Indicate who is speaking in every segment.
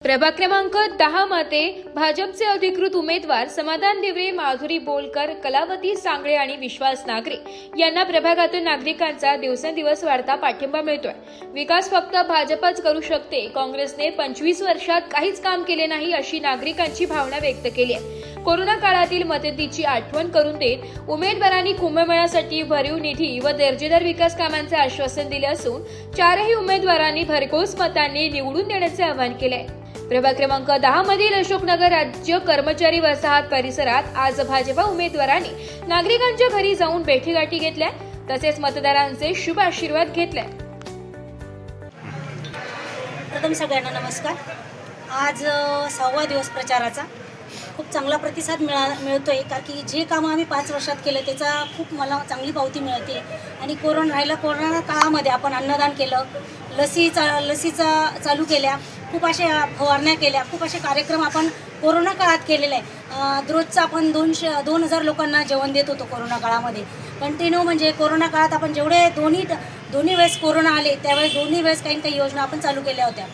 Speaker 1: प्रभाग क्रमांक 10 मध्ये भाजपचे अधिकृत उमेदवार समाधान दिवरे, माधुरी बोलकर, कलावती सांगळे आणि विश्वास नागरे यांना प्रभागातील नागरिकांचा दिवसेंदिवस वाढता पाठिंबा मिळतोय। विकास फक्त भाजपच करू शकते, काँग्रेसने 25 वर्षात काहीच काम केले नाही अशी नागरिकांची भावना व्यक्त केली आहे। कोरोना काळातील मदतीची आठवण करून देत उमेदवारांनी कुंभमेळ्यासाठी भरीव निधी व दर्जेदार विकास कामांचे आश्वासन दिले असून चारही उमेदवारांनी भरघोस मतांनी निवडून देण्याचे आवाहन केले आहे। प्रभाग क्रमांक 10 मधील अशोकनगर राज्य कर्मचारी वसाहत परिसरात आज भाजपा उमेदवारांनी नागरिकांच्या घरी जाऊन भेटीगाठी घेतल्या, तसेच मतदारांचे शुभ आशीर्वाद घेतले।
Speaker 2: प्रथम सगळ्यांना नमस्कार। आज 6वा दिवस प्रचाराचा खूप चांगला प्रतिसाद मिळतोय, कारण की जे कामं आम्ही 5 वर्षात केलं त्याचा खूप मला चांगली पावती मिळते। आणि कोरोना काळामध्ये आपण अन्नदान केलं, लसीचा चालू केल्या, खूप अशा फवारण्या केल्या, खूप असे कार्यक्रम आपण कोरोना काळात केलेले आहे। दररोजचं आपण 2000 लोकांना जेवण देत होतो कोरोना काळामध्ये कंटिन्यू। म्हणजे कोरोना काळात आपण जेवढे दोन्ही वेळेस कोरोना आले त्यावेळेस दोन्ही वेळेस काही योजना आपण चालू केल्या होत्या।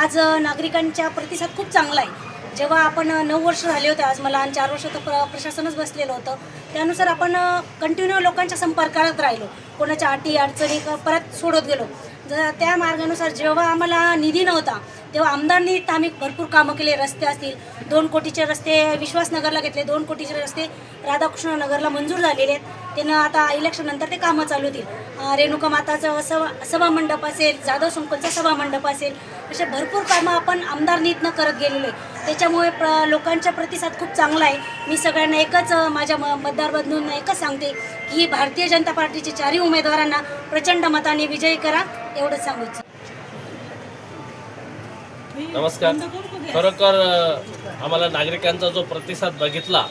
Speaker 2: आज नागरिकांचा प्रतिसाद खूप चांगला आहे। जेव्हा आपण 9 वर्ष झाले होते, आज मला 4 वर्ष तर प्रशासनच बसलेलं होतं, त्यानुसार आपण कंटिन्यू लोकांच्या संपर्कात राहिलो, कोणाच्या अटी अडचणी परत सोडत गेलो। त्या मार्गानुसार जेव्हा आम्हाला निधी नव्हता तेव्हा आमदारांनी आम्ही भरपूर कामं केले। रस्ते असतील, 2 कोटीचे रस्ते विश्वासनगरला घेतले, 2 कोटीचे रस्ते राधाकृष्ण नगरला मंजूर झालेले आहेत। त्यांना आता इलेक्शन नंतर ते कामं चालू होतील। रेणुका माताचं सभा मंडप असेल, जाधव संकुलचा सभा मंडप असेल, असे भरपूर कामं आपण आमदारांनी इथनं करत गेलेले। त्याच्यामुळे लोकांचा प्रतिसाद खूप चांगला आहे। मी सगळ्यांना एकच माझ्या मतदारबंधूंना एकच सांगते की भारतीय जनता पार्टीचे चारही उमेदवारांना प्रचंड मताने विजयी करा, एवढंच सांगू इच्छिते।
Speaker 3: नमस्कार। खरोखर आम्हाला नागरिकांचा जो प्रतिसाद बघितला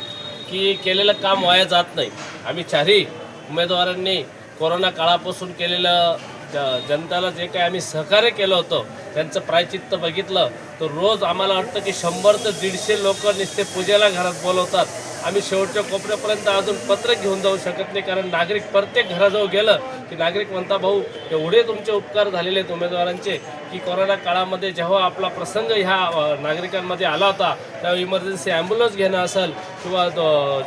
Speaker 3: की केलेलं काम वाया जात नाही। आम्ही चारही उमेदवारांनी कोरोना काळापासून केलेलं जनताला जे काही आम्ही सहकार्य केलं होतं त्यांचं प्रायचित्त बघितलं तर रोज आम्हाला वाटतं की 100 ते 150 लोक नुसते पूजेला घरात बोलवतात। आम्ही शेवटच्या कोपऱ्यापर्यंत अजून पत्र घेऊन जाऊ शकत नाही, कारण नागरिक प्रत्येक घराजवळ गेलं की नागरिक म्हणता, भाऊ एवढे तुमचे उपकार झालेले आहेत उमेदवारांचे की कोरोना काळामध्ये जेव्हा आपला प्रसंग ह्या नागरिकांमध्ये आला होता तेव्हा इमर्जन्सी ॲम्ब्युलन्स घेणं असेल किंवा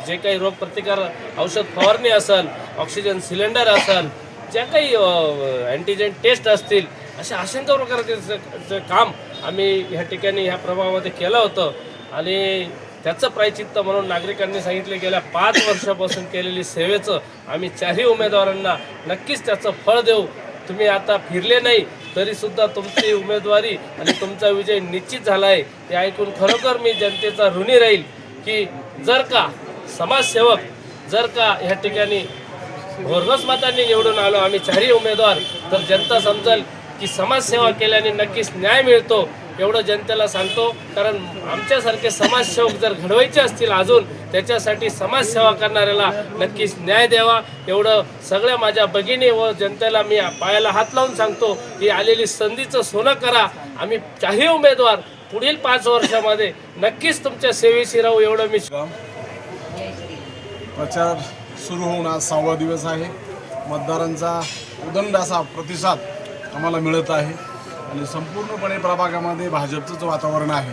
Speaker 3: जे काही रोगप्रतिकार औषध फवारणी असेल, ऑक्सिजन सिलेंडर असेल, ज्या काही अँटीजेन टेस्ट असतील, अशा असंख्य प्रकारचे काम आम्ही ह्या ठिकाणी ह्या प्रभावामध्ये केलं होतं। आणि त्याचं प्रायचित्त म्हणून नागरिकांनी सांगितले गेल्या 5 वर्षापासून केलेली सेवेचं आम्ही चारही उमेदवारांना नक्कीच त्याचं फळ देऊ। तुम्ही आता फिरले नाही तरीसुद्धा तुमची उमेदवारी आणि तुमचा विजय निश्चित झाला आहे हे ऐकून खरोखर मी जनतेचा ऋणी राहील की जर का समाजसेवक जर का ह्या ठिकाणी भरघोस मतांनी निवडून आलो आम्ही चारही उमेदवार, तर जनता समजेल की समाजसेवा केल्याने नक्कीच न्याय मिळतो, एवढं जनतेला सांगतो। कारण आमच्यासारखे समाजसेवक जर घडवायचे असतील अजून, त्याच्यासाठी समाजसेवा करणाऱ्याला नक्कीच न्याय द्यावा, एवढं सगळ्या माझ्या भगिनी व जनतेला मी पायाला हात लावून सांगतो की आलेली संधीचं सोनं करा। आम्ही चारही उमेदवार पुढील 5 वर्षामध्ये नक्कीच तुमच्या सेवेशी राहू, एवढं मी
Speaker 4: प्रचार सुरू होऊन आज 6वा दिवस आहे। मतदारांचा उदंड असा प्रतिसाद आम्हाला मिळत आहे आणि संपूर्णपणे प्रभागामध्ये भाजपचंच वातावरण आहे।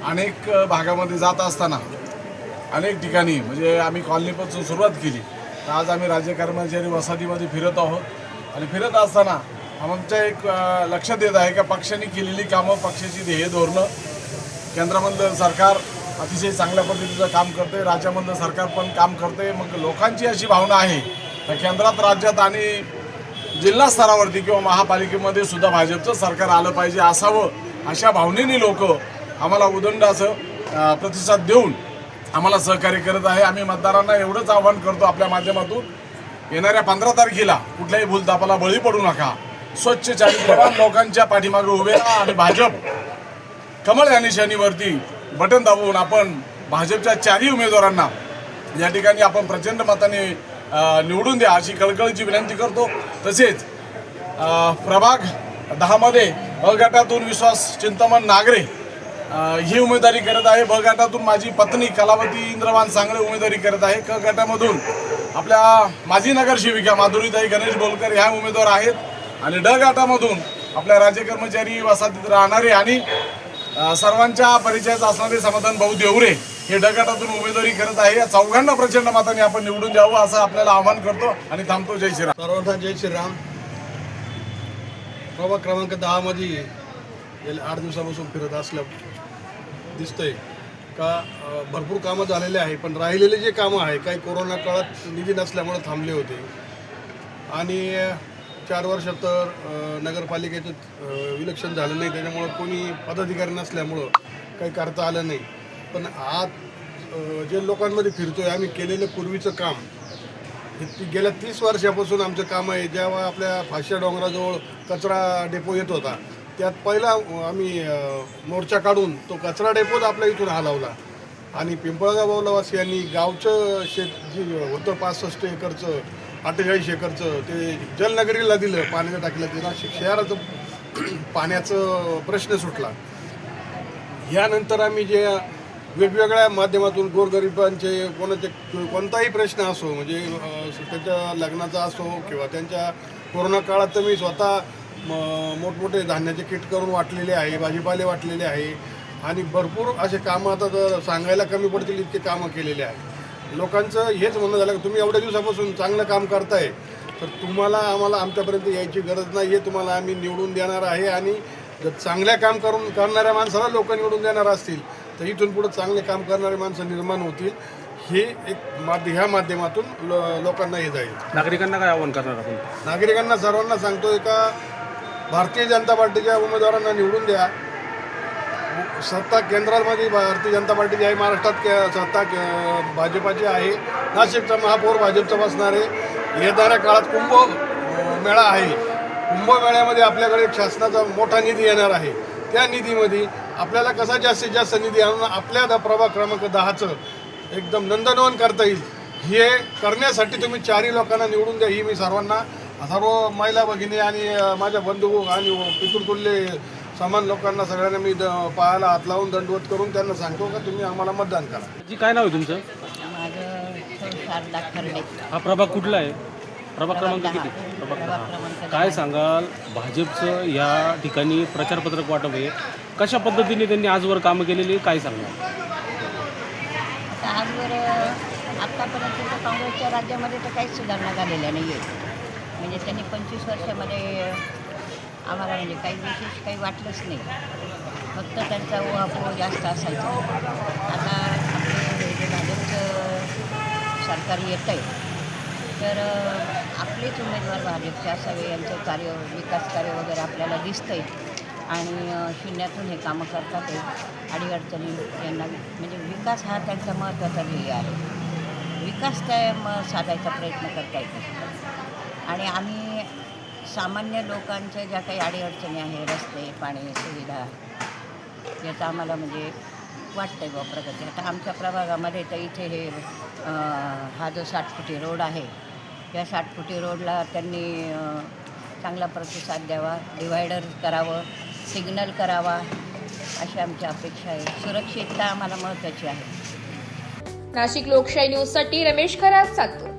Speaker 4: अनेक भागामध्ये जात असताना अनेक ठिकाणी म्हणजे आम्ही कॉलनीपासून सुरुवात केली तर आज आम्ही राज्य कर्मचारी वसाहतीमध्ये फिरत आहोत आणि फिरत असताना आमच्या एक लक्षात येत आहे की पक्षाने केलेली कामं, पक्षाची ध्येय धोरणं, केंद्रामधलं सरकार अतिशय चांगल्या पद्धतीचं काम करते, राज्यामधलं सरकार पण काम करते। मग लोकांची अशी भावना आहे तर केंद्रात, राज्यात आणि जिल्हा स्तरावरती किंवा महापालिकेमध्ये सुद्धा भाजपचं सरकार आलं पाहिजे असावं, अशा भावनेने लोक आम्हाला उदंड असं प्रतिसाद देऊन आम्हाला सहकार्य करत आहे। आम्ही मतदारांना एवढंच आवाहन करतो आपल्या माध्यमातून, येणाऱ्या 15 तारखेला कुठल्याही भूलथापाला बळी पडू नका, स्वच्छ चारित्र्यवान लोकांच्या पाठीमागे उभे राहा आणि भाजप कमळ या निशाणीवरती बटन दाबवून आपण भाजपच्या चारही उमेदवारांना या ठिकाणी आपण प्रचंड मताने निवडून द्या अशी कळकळीची विनंती करतो। तसेच प्रभाग 10 मध्ये ब गटातून विश्वास चिंतामण नागरे ही उमेदवारी करत आहे, ब गटातून माझी पत्नी कलावती इंद्रवान सांगळे उमेदवारी करत आहे, क गटामधून आपल्या माजी नगरसेविका माधुरीताई गणेश बोलकर ह्या उमेदवार आहेत आणि ड गटामधून आपल्या राज्य कर्मचारी वसाहतीत राहणारे आणि सर्वांच्या परिचयाचं असणारे समाधान भाऊ देवरे हे ढगाटातून उमेदवारी करत आहे. या चौघांना प्रचंड मताने आपण निवडून द्यावं असं आपल्याला आवाहन करतो आणि थांबतो. जय श्रीराम.
Speaker 5: सर्वांना जय श्रीराम. प्रभाग क्रमांक 10 मध्ये गेल्या 8 दिवसापासून फिरत असल्या दिसतंय का भरपूर कामं झालेले आहे, पण राहिलेले जे कामं आहे काही कोरोना काळात निधी नसल्यामुळे थांबले होते आणि 4 वर्षात तर नगरपालिकेचं विलक्षण झालं नाही, त्याच्यामुळं कोणी पदाधिकारी नसल्यामुळं काही करता आलं नाही. पण आज जे लोकांमध्ये फिरतोय आम्ही केलेलं पूर्वीचं काम गेल्या 30 वर्षापासून आमचं काम आहे. जेव्हा आपल्या फाशा डोंगराजवळ कचरा डेपो येत होता त्यात पहिला आम्ही मोर्चा काढून तो कचरा डेपोच आपल्या इथून हलवला आणि पिंपळगाव बावलावासियांनी गावचं शेत जे होतं 65 एकरचं 48 एकरचं ते जलनगरीला दिलं पाण्याच्या टाकीला. ते नाशिक शहराचं पाण्याचं प्रश्न सुटला. यानंतर आम्ही जे वेगवेगळ्या माध्यमातून गोरगरिबांचे कोणताही प्रश्न असो म्हणजे त्याच्या लग्नाचा असो किंवा त्यांच्या कोरोना काळात तर मी स्वतः मोठमोठे धान्याचे किट करून वाटलेले आहे, भाजीपाले वाटलेले आहे आणि भरपूर असे कामं आता तर सांगायला कमी पडतील इतके कामं केलेले आहे. लोकांचं हेच म्हणणं झालं की तुम्ही एवढ्या दिवसापासून चांगलं काम करताय तर तुम्हाला आम्हाला आमच्यापर्यंत यायची गरज नाही आहे, तुम्हाला आम्ही निवडून देणार आहे आणि जर चांगल्या काम करणाऱ्या माणसाला लोक निवडून देणार असतील तर इथून पुढे चांगले काम करणारे माणसं निर्माण होतील. हे एक ह्या माध्यमातून लोकांना हे जाईल.
Speaker 6: नागरिकांना काय आवाहन करणार आपण?
Speaker 5: नागरिकांना सर्वांना सांगतोय का भारतीय जनता पार्टीच्या उमेदवारांना निवडून द्या. सत्ता केंद्रामध्ये भारतीय जनता पार्टीची आहे, महाराष्ट्रात सत्ता भाजपाची आहे, नाशिकचा महापौर भाजपचा बसणार आहे. येणाऱ्या काळात कुंभमेळा आहे, कुंभमेळ्यामध्ये आपल्याकडे शासनाचा मोठा निधी येणार आहे. त्या निधीमध्ये आपल्याला कसा जास्तीत जास्त निधी आणून आपल्या प्रभाग क्रमांक 10चं एकदम नंदनवन करता येईल हे करण्यासाठी तुम्ही 4 लोकांना निवडून द्या. ही मी सर्व महिला भगिनी आणि माझ्या बंधू आणि पितृतुल्य समान लोकांना सगळ्यांना मी पायाला हात लावून दंडवत करून त्यांना सांगतो का तुम्ही आम्हाला मतदान करा.
Speaker 6: जी काय नाव आहे तुमचं?
Speaker 7: माझं शारदा खर्डे.
Speaker 6: हा प्रभाग कुठला आहे? प्रभाग क्रमांक किती? प्रभाग 10. काय सांगाल भाजपचं या ठिकाणी प्रचारपत्रक वाटप आहे, कशा पद्धतीने त्यांनी आजवर कामं केलेली काय सांगाल?
Speaker 7: आता आजवर आत्तापर्यंत काँग्रेसच्या राज्यामध्ये तर काहीच सुधारणा झालेल्या नाही आहे. म्हणजे त्यांनी 25 वर्षामध्ये आम्हाला म्हणजे काही विशेष काही वाटलंच नाही, फक्त त्यांचा उहापोह जास्त असायचा. आता आपले हे जे भाजपचं सरकार येत आहे तर आपलेच उमेदवार भाजपचे असावे, यांचं कार्य विकास कार्य वगैरे आपल्याला दिसतं आहे आणि शून्यातून हे कामं करतात आहे. अडीअडचणी यांना म्हणजे विकास हा त्यांचा महत्त्वाचा ध्येय आहे. विकास त्या साधायचा प्रयत्न करता येतो आणि आम्ही सामान्य लोकांच्या ज्या काही अडीअडचणी आहे, रस्ते पाणी सुविधा याचा आम्हाला म्हणजे वाटतं आहे बा प्रगती. आता आमच्या प्रभागामध्ये तर इथे हे हा जो 60 फुटी रोड आहे या 60 फुटी रोडला त्यांनी चांगला प्रतिसाद द्यावा, डिवायडर करावं, सिग्नल करावा अशी आमची अपेक्षा आहे. सुरक्षितता आम्हाला महत्त्वाची आहे.
Speaker 1: नाशिक लोकशाही न्यूजसाठी रमेश खरात, सातपूर.